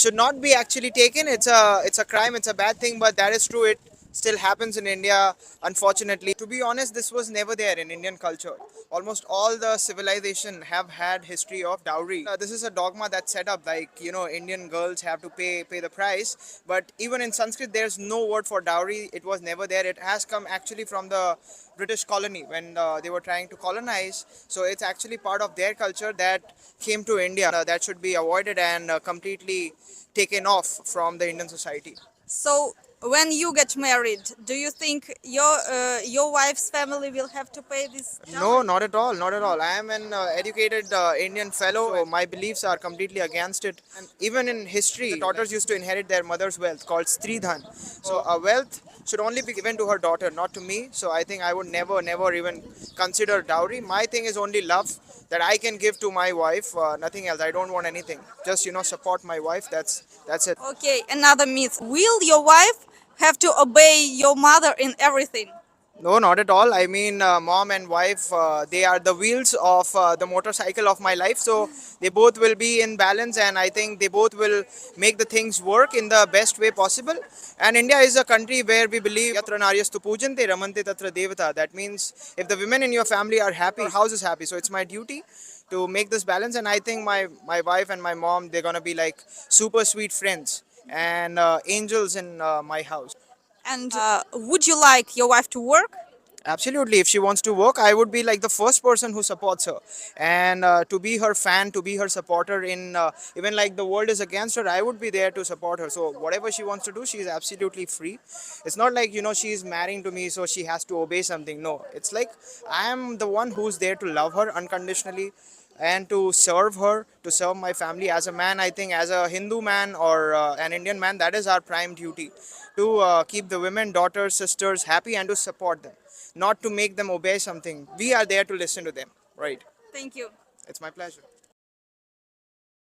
should not be actually taken. It's a crime. It's a bad thing, but that is true. It still happens in India, unfortunately. To be honest, this was never there in Indian culture. Almost all the civilization have had history of dowry. This is a dogma that's set up, like Indian girls have to pay the price. But even in Sanskrit, there's no word for dowry. It was never there. It has come actually from the British colony when they were trying to colonize. So it's actually part of their culture that came to India. That should be avoided and completely taken off from the Indian society. So when you get married, do you think your wife's family will have to pay this No, dowry? not at all, not at all. I am an educated Indian fellow, so my beliefs are completely against it. And even in history, the daughters used to inherit their mother's wealth called Stridhan. So a wealth should only be given to her daughter, not to me. So I think I would never even consider dowry. My thing is only love that I can give to my wife, nothing else. I don't want anything. Just support my wife. That's it. Okay, another myth. Will your wife have to obey your mother in everything? No, not at all. I mean, mom and wife, they are the wheels of the motorcycle of my life. So they both will be in balance, and I think they both will make the things work in the best way possible. And India is a country where we believe yatra naryastu pujante ramante tatra devata. That means if the women in your family are happy, your house is happy. So it's my duty to make this balance, and I think my wife and my mom, they're gonna be like super sweet friends and angels in my house. And would you like your wife to work? Absolutely. If she wants to work, I would be like the first person who supports her. And to be her fan, to be her supporter in even like the world is against her, I would be there to support her. So whatever she wants to do, she is absolutely free. It's not like, she's marrying to me, so she has to obey something. No, it's like I am the one who's there to love her unconditionally and to serve her, to serve my family. As a man, I think as a Hindu man or an Indian man, that is our prime duty to keep the women, daughters, sisters happy and to support them, not to make them obey something. We are there to listen to them, right? Thank you. It's my pleasure.